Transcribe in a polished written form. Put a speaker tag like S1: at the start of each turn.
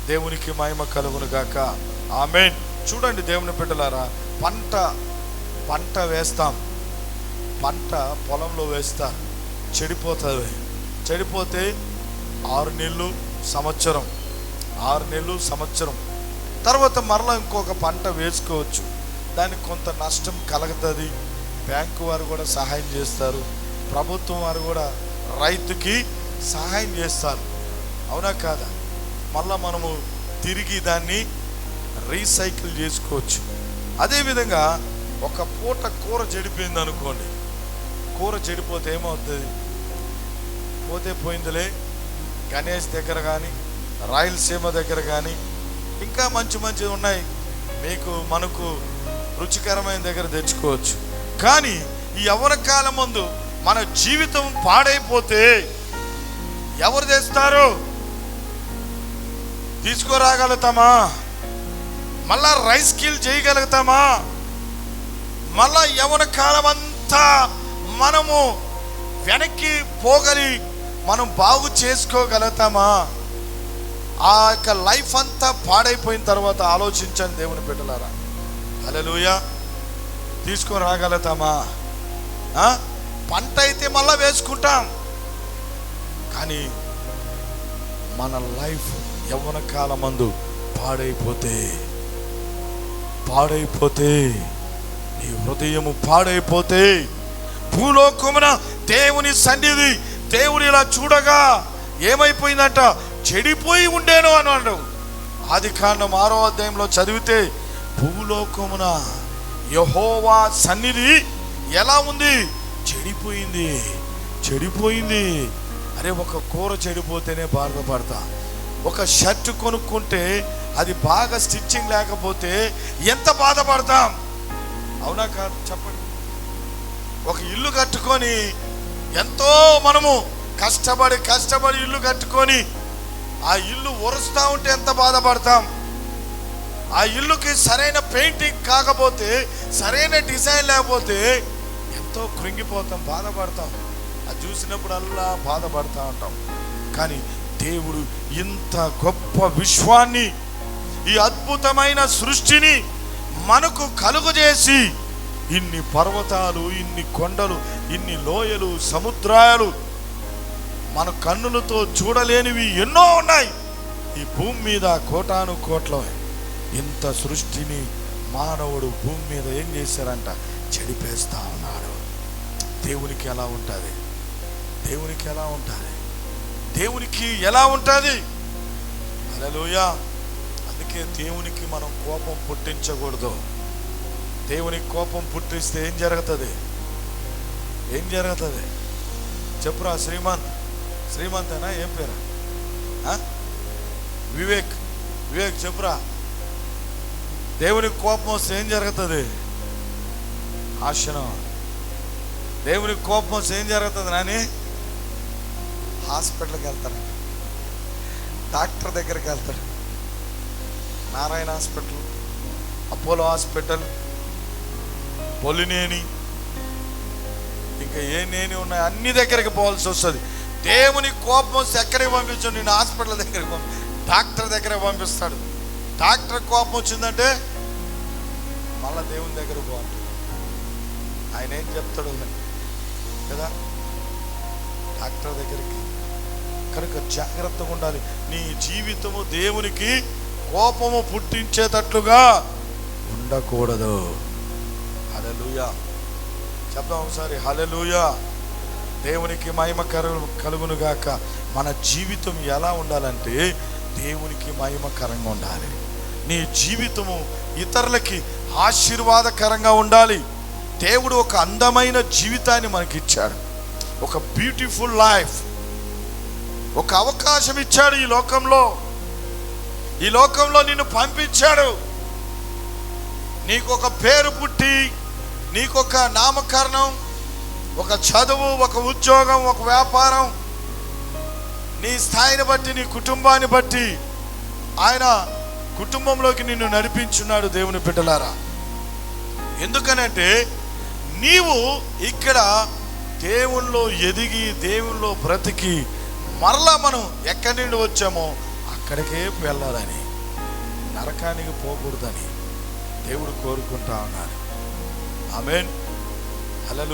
S1: దేవునికి మహిమ కలుగును గాక. ఆమేన్. చూడండి దేవుని బిడ్డలారా, పంట వేస్తాం, పంట పొలంలో వేస్తారు, చెడిపోతే 6 నెలలు సంవత్సరం తర్వాత మరలా ఇంకొక పంట వేసుకోవచ్చు. దానికి కొంత నష్టం కలుగుతుంది. బ్యాంకు వారు కూడా సహాయం చేస్తారు, ప్రభుత్వం వారు కూడా రైతుకి సహాయం చేస్తారు. అవునా కాదా? మళ్ళా మనము తిరిగి దాన్ని రీసైకిల్ చేసుకోవచ్చు. అదేవిధంగా ఒక పూట కూర చెడిపోయింది అనుకోండి, కూర చెడిపోతే ఏమవుతుంది? పోయిందిలే, గణేష్ దగ్గర కానీ రాయలసీమ దగ్గర కానీ ఇంకా మంచి ఉన్నాయి, మనకు రుచికరమైన దగ్గర తెచ్చుకోవచ్చు. కానీ ఈ యవ్వన కాలం ముందు మన జీవితం పాడైపోతే ఎవరు తెస్తారు? తీసుకురాగలుగుతామా? మళ్ళా రైస్కిల్ చేయగలుగుతామా? మళ్ళా యవ్వన కాలం అంతా మనము వెనక్కి పోగలి మనం బాగు చేసుకోగలుగుతామా? ఆ యొక్క లైఫ్ అంతా పాడైపోయిన తర్వాత ఆలోచించండి దేవుని బిడ్డలారా. హల్లెలూయా. తీసుకొని రాగలుగుతామా? పంట అయితే మళ్ళా వేసుకుంటాం, కానీ మన లైఫ్ యవ్వన కాలమందు పాడైపోతే నీ హృదయము పాడైపోతే, భూలోకమున దేవుని సన్నిధి దేవుని ఇలా చూడగా ఏమైపోయిందంట? చెడిపోయి ఉండేను అన్నాడు. ఆదికాండం 6వ అధ్యాయంలో చదివితే భూలోకమున యెహోవా సన్నిధి ఎలా ఉంది? చెడిపోయింది. అరే, ఒక కూర చెడిపోతేనే బాధపడతా. ఒక షర్ట్ కొనుక్కుంటే అది బాగా స్టిచ్చింగ్ లేకపోతే ఎంత బాధపడతాం? అవునా కాదు? చెప్పండి. ఒక ఇల్లు కట్టుకొని ఎంతో మనము కష్టపడి ఇల్లు కట్టుకొని ఆ ఇల్లు ఒరుస్తూ ఉంటే ఎంత బాధపడతాం? ఆ ఇల్లుకి సరైన పెయింటింగ్ కాకపోతే, సరైన డిజైన్ లేకపోతే ఎంతో కృంగిపోతాం, బాధపడతాం. అది చూసినప్పుడల్లా బాధపడతా ఉంటాం. కానీ దేవుడు ఇంత గొప్ప విశ్వాన్ని, ఈ అద్భుతమైన సృష్టిని మనకు కలుగజేసి, ఇన్ని పర్వతాలు, ఇన్ని కొండలు, ఇన్ని లోయలు, సముద్రాలు, మన కన్నులతో చూడలేనివి ఎన్నో ఉన్నాయి ఈ భూమి మీద. కోటాను కోట్ల ఇంత సృష్టిని మానవుడు భూమి మీద ఏం చేశారంట? చెడిపేస్తా ఉన్నాడు. దేవునికి ఎలా ఉంటుంది? హల్లెలూయా. అందుకే దేవునికి మనం కోపం పుట్టించకూడదు. దేవునికి కోపం పుట్టిస్తే ఏం జరుగుతుంది? చెప్పురా. శ్రీమంతేనా? ఏం పేరా? వివేక్ చెప్పురా. దేవునికి కోపం వస్తే ఏం జరుగుతుంది? నాశనం. దేవునికి కోపం వస్తే ఏం జరుగుతుంది నాని? హాస్పిటల్కి వెళ్తాడు, డాక్టర్ దగ్గరికి వెళ్తాడు. నారాయణ హాస్పిటల్, అపోలో హాస్పిటల్, పొలినేని, ఇంకా ఏ నేని ఉన్నాయి, అన్ని దగ్గరికి పోవాల్సి వస్తుంది. దేవుని కోపం వస్తే ఎక్కడికి పంపించాడు? నేను హాస్పిటల్ దగ్గరికి డాక్టర్ దగ్గరికి పంపిస్తాడు. డాక్టర్ కోపం వచ్చిందంటే మళ్ళా దేవుని దగ్గరకు పోవాలి. ఆయన ఏం చెప్తాడు కదా, డాక్టర్ దగ్గరికి. కనుక జాగ్రత్తగా ఉండాలి. నీ జీవితము దేవునికి కోపము పుట్టించేటట్లుగా ఉండకూడదు. హల్లెలూయా. చెప్దాం ఒకసారి. హల్లెలూయా. దేవునికి మహిమ కలుగును గాక. మన జీవితం ఎలా ఉండాలంటే దేవునికి మహిమకరంగా ఉండాలి. నీ జీవితము ఇతరులకి ఆశీర్వాదకరంగా ఉండాలి. దేవుడు ఒక అందమైన జీవితాన్ని మనకిచ్చాడు, ఒక బ్యూటిఫుల్ లైఫ్, ఒక అవకాశం ఇచ్చాడు. ఈ లోకంలో నిన్ను పంపించాడు. నీకొక పేరు పుట్టి, నీకొక నామకరణం, ఒక చదువు, ఒక ఉద్యోగం, ఒక వ్యాపారం, నీ స్థాయిని బట్టి, నీ కుటుంబాన్ని బట్టి ఆయన కుటుంబంలోకి నిన్ను నడిపించున్నాడు. దేవుని బిడ్డలారా, ఎందుకనంటే నీవు ఇక్కడ దేవునిలో ఎదిగి, దేవునిలో బ్రతికి, మరలా మనం ఎక్కడి నుండి వచ్చామో అక్కడి అక్కడికే వెళ్ళాలని, నరకానికి పోకూడదని దేవుడు కోరుకుంటా ఉన్నారు. ఆమేన్. హల్లెలూయా.